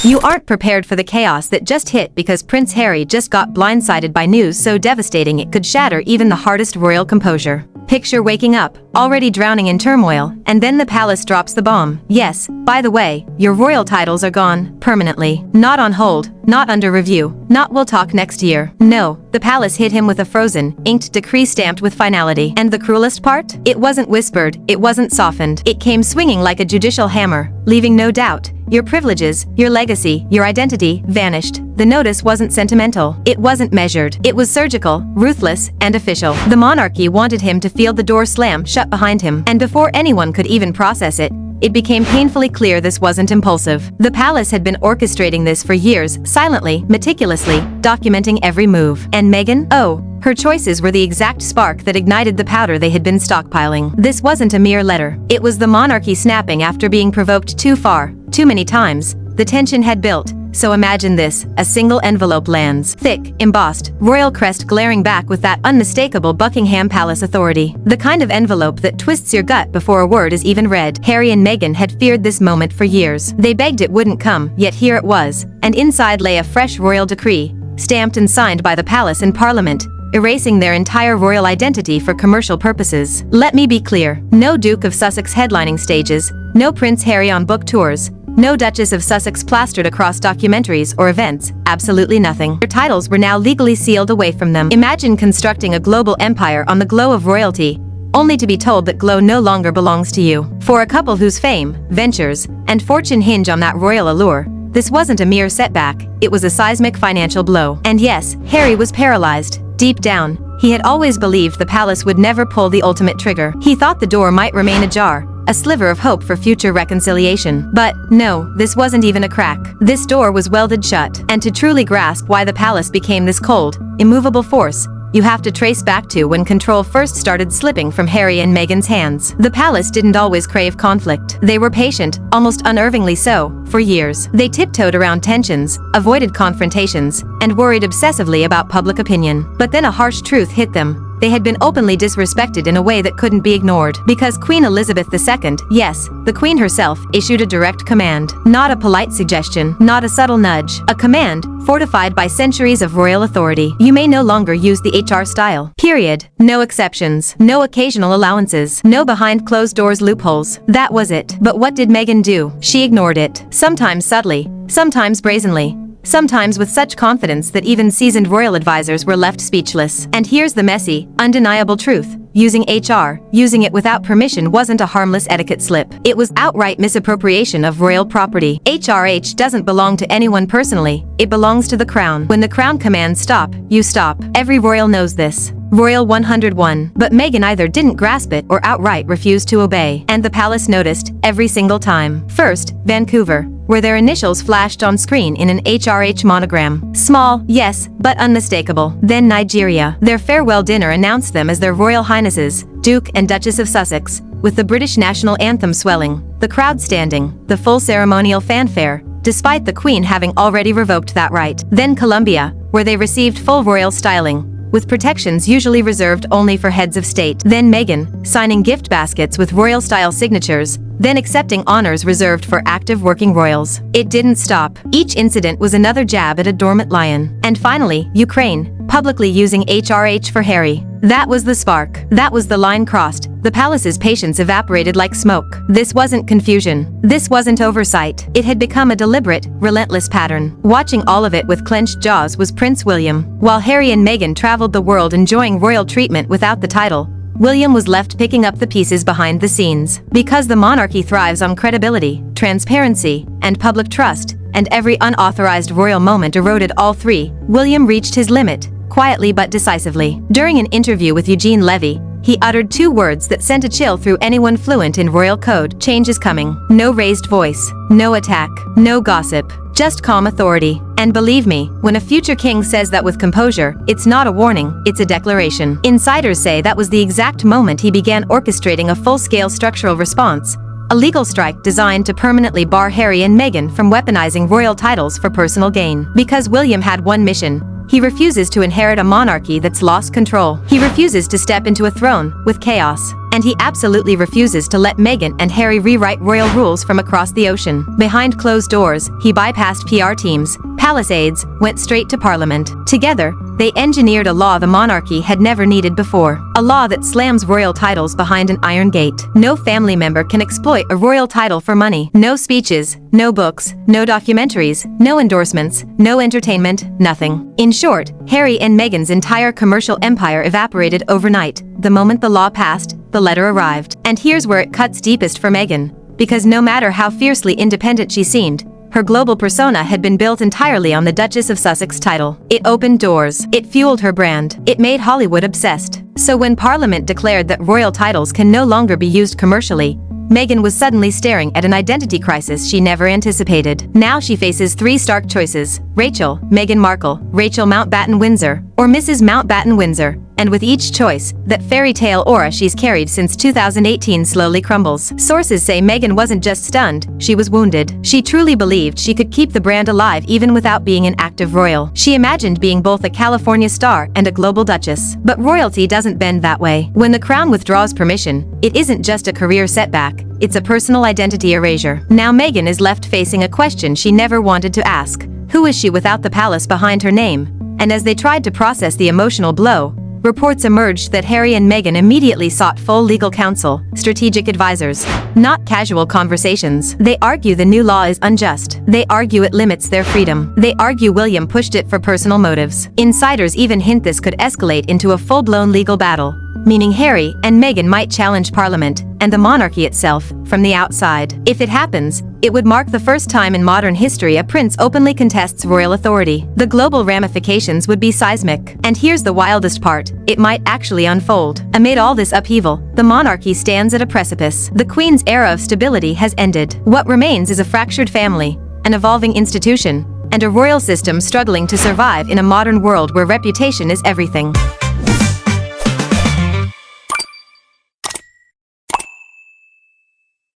You aren't prepared for the chaos that just hit because Prince Harry just got blindsided by news so devastating it could shatter even the hardest royal composure. Picture waking up, already drowning in turmoil, and then the palace drops the bomb. Yes, by the way, your royal titles are gone, permanently. Not on hold, not under review, not we'll talk next year. No, the palace hit him with a frozen, inked decree stamped with finality. And the cruelest part? It wasn't whispered, it wasn't softened. It came swinging like a judicial hammer, leaving no doubt. Your privileges, your legacy, your identity, vanished. The notice wasn't sentimental. It wasn't measured. It was surgical, ruthless, and official. The monarchy wanted him to feel the door slam shut behind him. And before anyone could even process it, it became painfully clear this wasn't impulsive. The palace had been orchestrating this for years, silently, meticulously, documenting every move. And Meghan? Oh, her choices were the exact spark that ignited the powder they had been stockpiling. This wasn't a mere letter. It was the monarchy snapping after being provoked too far, too many times. The tension had built. So imagine this, a single envelope lands, thick, embossed, royal crest glaring back with that unmistakable Buckingham Palace authority. The kind of envelope that twists your gut before a word is even read. Harry and Meghan had feared this moment for years. They begged it wouldn't come, yet here it was. And inside lay a fresh royal decree, stamped and signed by the palace and parliament, erasing their entire royal identity for commercial purposes. Let me be clear, no Duke of Sussex headlining stages, no Prince Harry on book tours, no Duchess of Sussex plastered across documentaries or events, absolutely nothing. Their titles were now legally sealed away from them. Imagine constructing a global empire on the glow of royalty, only to be told that glow no longer belongs to you. For a couple whose fame, ventures, and fortune hinge on that royal allure, this wasn't a mere setback, it was a seismic financial blow. And yes, Harry was paralyzed. Deep down, he had always believed the palace would never pull the ultimate trigger. He thought the door might remain ajar, a sliver of hope for future reconciliation. But no, this wasn't even a crack. This door was welded shut. And to truly grasp why the palace became this cold, immovable force, you have to trace back to when control first started slipping from Harry and Meghan's hands. The palace didn't always crave conflict. They were patient, almost unnervingly so, for years. They tiptoed around tensions, avoided confrontations, and worried obsessively about public opinion. But then a harsh truth hit them. They had been openly disrespected in a way that couldn't be ignored. Because Queen Elizabeth II, yes, the Queen herself, issued a direct command. Not a polite suggestion, not a subtle nudge. A command, fortified by centuries of royal authority. You may no longer use the HR style. Period. No exceptions. No occasional allowances. No behind closed doors loopholes. That was it. But what did Meghan do? She ignored it. Sometimes subtly, sometimes brazenly. Sometimes with such confidence that even seasoned royal advisors were left speechless. And here's the messy, undeniable truth. Using HR, using it without permission wasn't a harmless etiquette slip. It was outright misappropriation of royal property. HRH doesn't belong to anyone personally. It belongs to the crown. When the crown commands stop, you stop. Every royal knows this. Royal 101. But Meghan either didn't grasp it or outright refused to obey. And the palace noticed, every single time. First, Vancouver, where their initials flashed on screen in an HRH monogram. Small, yes, but unmistakable. Then Nigeria. Their farewell dinner announced them as their Royal Highnesses, Duke and Duchess of Sussex, with the British national anthem swelling, the crowd standing, the full ceremonial fanfare, despite the Queen having already revoked that right. Then Colombia, where they received full royal styling, with protections usually reserved only for heads of state. Then Meghan, signing gift baskets with royal-style signatures, then accepting honors reserved for active working royals. It didn't stop. Each incident was another jab at a dormant lion. And finally, Ukraine, publicly using HRH for Harry. That was the spark. That was the line crossed. The palace's patience evaporated like smoke. This wasn't confusion. This wasn't oversight. It had become a deliberate, relentless pattern. Watching all of it with clenched jaws was Prince William. While Harry and Meghan traveled the world enjoying royal treatment without the title, William was left picking up the pieces behind the scenes. Because the monarchy thrives on credibility, transparency, and public trust, and every unauthorized royal moment eroded all three, William reached his limit, quietly but decisively. During an interview with Eugene Levy, he uttered two words that sent a chill through anyone fluent in royal code. Change is coming. No raised voice, no attack, no gossip, just calm authority. And believe me, when a future king says that with composure, it's not a warning, it's a declaration. Insiders say that was the exact moment he began orchestrating a full-scale structural response, a legal strike designed to permanently bar Harry and Meghan from weaponizing royal titles for personal gain. Because William had one mission. He refuses to inherit a monarchy that's lost control. He refuses to step into a throne with chaos. And he absolutely refuses to let Meghan and Harry rewrite royal rules from across the ocean. Behind closed doors, he bypassed PR teams, palace aides, went straight to Parliament. Together, they engineered a law the monarchy had never needed before. A law that slams royal titles behind an iron gate. No family member can exploit a royal title for money. No speeches, no books, no documentaries, no endorsements, no entertainment, nothing. In short, Harry and Meghan's entire commercial empire evaporated overnight. The moment the law passed, the letter arrived. And here's where it cuts deepest for Meghan. Because no matter how fiercely independent she seemed, her global persona had been built entirely on the Duchess of Sussex title. It opened doors. It fueled her brand. It made Hollywood obsessed. So when Parliament declared that royal titles can no longer be used commercially, Meghan was suddenly staring at an identity crisis she never anticipated. Now she faces three stark choices: Rachel, Meghan Markle, Rachel Mountbatten Windsor, or Mrs. Mountbatten Windsor. And with each choice, that fairy tale aura she's carried since 2018 slowly crumbles. Sources say Meghan wasn't just stunned, she was wounded. She truly believed she could keep the brand alive even without being an active royal. She imagined being both a California star and a global duchess. But royalty doesn't bend that way. When the crown withdraws permission, it isn't just a career setback, it's a personal identity erasure. Now Meghan is left facing a question she never wanted to ask. Who is she without the palace behind her name? And as they tried to process the emotional blow, reports emerged that Harry and Meghan immediately sought full legal counsel, strategic advisors, not casual conversations. They argue the new law is unjust. They argue it limits their freedom. They argue William pushed it for personal motives. Insiders even hint this could escalate into a full-blown legal battle, meaning Harry and Meghan might challenge Parliament and the monarchy itself from the outside. If it happens, it would mark the first time in modern history a prince openly contests royal authority. The global ramifications would be seismic. And here's the wildest part: it might actually unfold. Amid all this upheaval, the monarchy stands at a precipice. The Queen's era of stability has ended. What remains is a fractured family, an evolving institution, and a royal system struggling to survive in a modern world where reputation is everything.